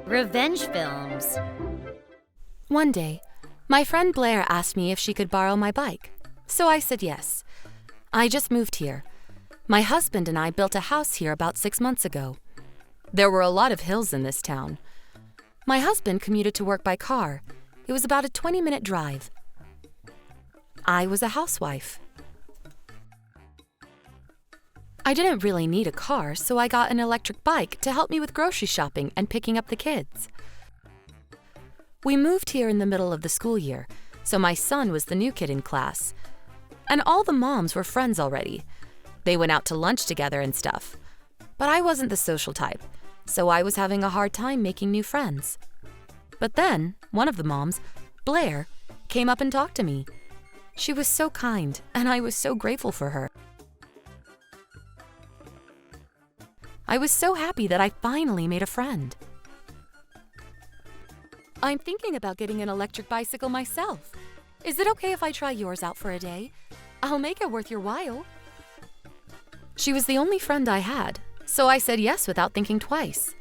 Revenge films. One day, my friend Blair asked me if she could borrow my bike, so I said yes. I just moved here. My husband and I built a house here about 6 months ago. There were a lot of hills in this town. My husband commuted to work by car. It was about a 20-minute drive. I was a housewife. I didn't really need a car, so I got an electric bike to help me with grocery shopping and picking up the kids. We moved here in the middle of the school year, so my son was the new kid in class. And all the moms were friends already. They went out to lunch together and stuff. But I wasn't the social type, so I was having a hard time making new friends. But then, one of the moms, Blair, came up and talked to me. She was so kind, and I was so grateful for her. I was so happy that I finally made a friend. I'm thinking about getting an electric bicycle myself. Is it okay if I try yours out for a day? I'll make it worth your while. She was the only friend I had, so I said yes without thinking twice.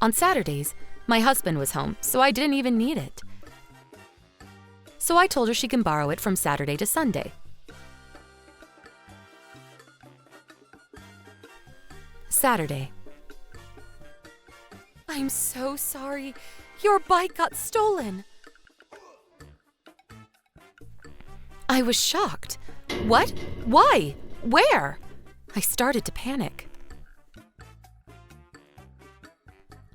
On Saturdays, my husband was home, so I didn't even need it. So I told her she can borrow it from Saturday to Sunday. Saturday. I'm so sorry. Your bike got stolen. I was shocked. What? Why? Where? I started to panic.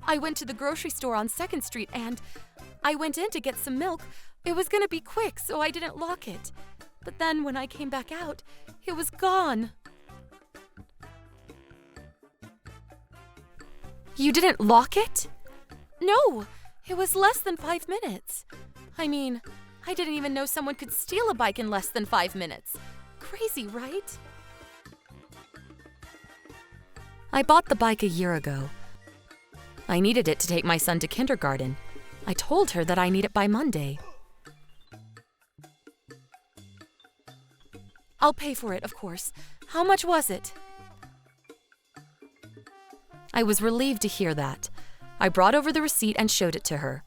I went to the grocery store on 2nd Street and I went in to get some milk. It was going to be quick, so I didn't lock it. But then when I came back out, it was gone. You didn't lock it? No, it was less than 5 minutes. I mean, I didn't even know someone could steal a bike in less than 5 minutes. Crazy, right? I bought the bike a year ago. I needed it to take my son to kindergarten. I told her that I need it by Monday. I'll pay for it, of course. How much was it? I was relieved to hear that. I brought over the receipt and showed it to her.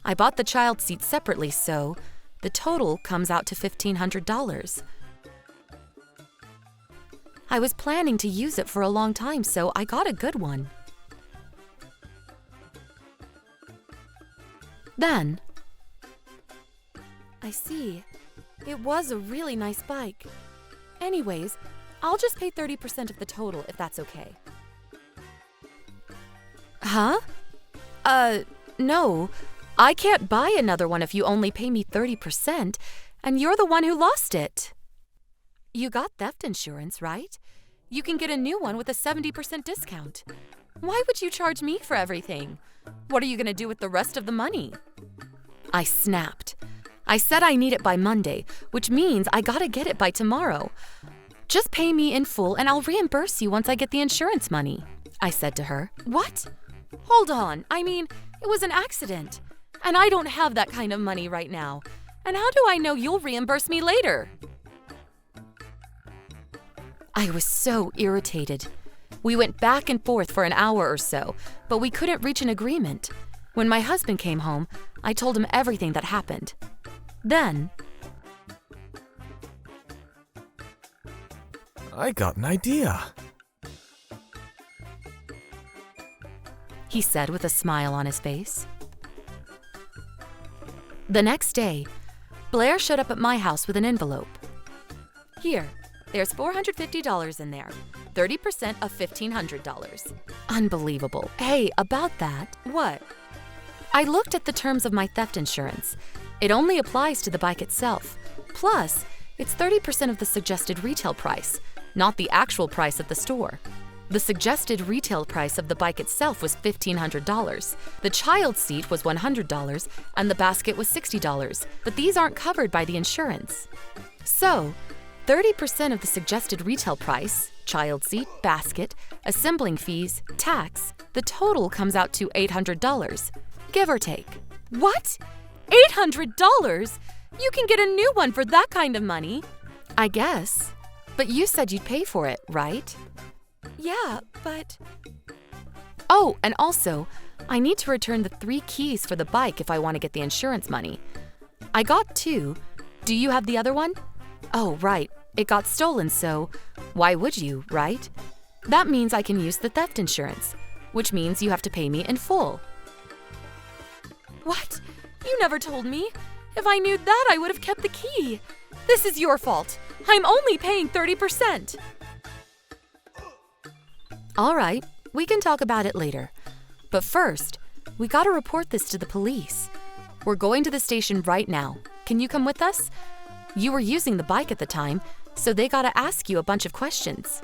I bought the child seat separately, so the total comes out to $1,500. I was planning to use it for a long time, so I got a good one. Then, I see. It was a really nice bike. Anyways, I'll just pay 30% of the total if that's okay. Huh? No. I can't buy another one if you only pay me 30%, and you're the one who lost it. You got theft insurance, right? You can get a new one with a 70% discount. Why would you charge me for everything? What are you going to do with the rest of the money? I snapped. I said I need it by Monday, which means I gotta get it by tomorrow. Just pay me in full and I'll reimburse you once I get the insurance money, I said to her. What? Hold on. I mean, it was an accident. And I don't have that kind of money right now. And how do I know you'll reimburse me later? I was so irritated. We went back and forth for an hour or so, but we couldn't reach an agreement. When my husband came home, I told him everything that happened. Then, I got an idea, he said with a smile on his face. The next day, Blair showed up at my house with an envelope. Here, there's $450 in there, 30% of $1,500. Unbelievable. Hey, about that, what? I looked at the terms of my theft insurance. It only applies to the bike itself. Plus, it's 30% of the suggested retail price, not the actual price at the store. The suggested retail price of the bike itself was $1,500. The child's seat was $100, and the basket was $60, but these aren't covered by the insurance. So, 30% of the suggested retail price, child seat, basket, assembling fees, tax, the total comes out to $800, give or take. What? $800? You can get a new one for that kind of money. I guess. But you said you'd pay for it, right? Yeah, but... Oh, and also, I need to return the 3 keys for the bike if I want to get the insurance money. I got 2. Do you have the other one? Oh, right. It got stolen, so why would you, right? That means I can use the theft insurance, which means you have to pay me in full. What? You never told me. If I knew that, I would have kept the key. This is your fault. I'm only paying 30%. All right, we can talk about it later. But first, we gotta report this to the police. We're going to the station right now. Can you come with us? You were using the bike at the time, so they gotta ask you a bunch of questions.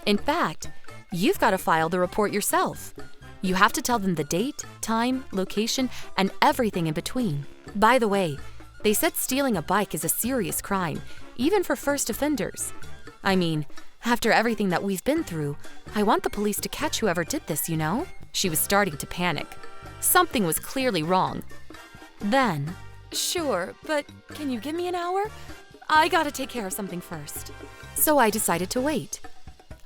In fact, you've gotta file the report yourself. You have to tell them the date, time, location, and everything in between. By the way, they said stealing a bike is a serious crime, even for first offenders. I mean, after everything that we've been through, I want the police to catch whoever did this, you know? She was starting to panic. Something was clearly wrong. Then, sure, but can you give me an hour? I gotta take care of something first. So I decided to wait.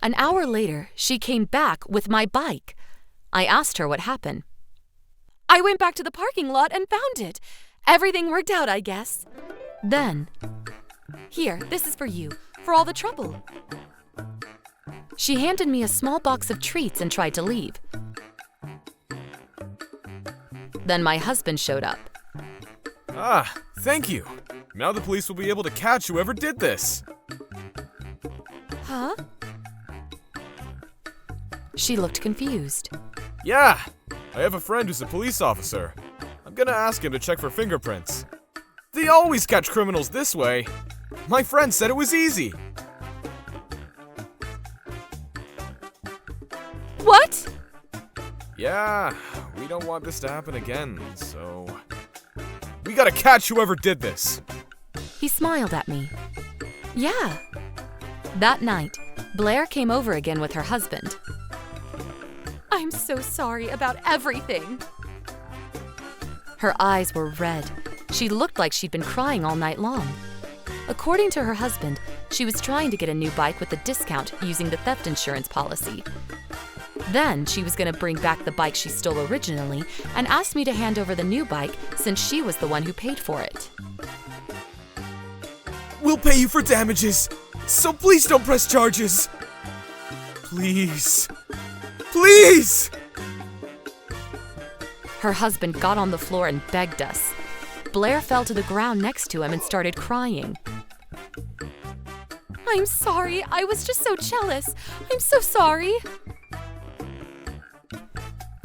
An hour later, she came back with my bike. I asked her what happened. I went back to the parking lot and found it. Everything worked out, I guess. Then, here, this is for you, for all the trouble. She handed me a small box of treats and tried to leave. Then my husband showed up. Ah, thank you. Now the police will be able to catch whoever did this. Huh? She looked confused. Yeah, I have a friend who's a police officer. I'm gonna ask him to check for fingerprints. They always catch criminals this way. My friend said it was easy. What? Yeah, we don't want this to happen again, so... we gotta catch whoever did this. He smiled at me. Yeah. That night, Blair came over again with her husband. I'm so sorry about everything. Her eyes were red. She looked like she'd been crying all night long. According to her husband, she was trying to get a new bike with a discount using the theft insurance policy. Then she was going to bring back the bike she stole originally and asked me to hand over the new bike since she was the one who paid for it. We'll pay you for damages, so please don't press charges. Please. Please! Her husband got on the floor and begged us. Blair fell to the ground next to him and started crying. I'm sorry, I was just so jealous. I'm so sorry.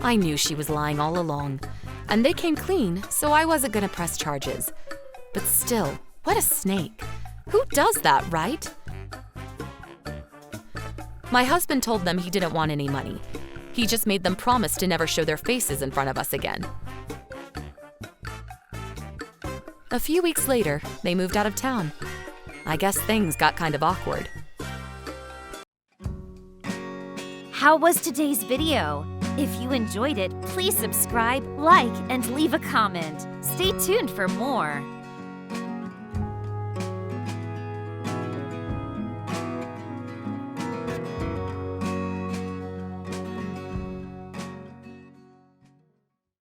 I knew she was lying all along, and they came clean, so I wasn't gonna press charges. But still, what a snake. Who does that, right? My husband told them he didn't want any money. He just made them promise to never show their faces in front of us again. A few weeks later, they moved out of town. I guess things got kind of awkward. How was today's video? If you enjoyed it, please subscribe, like, and leave a comment. Stay tuned for more.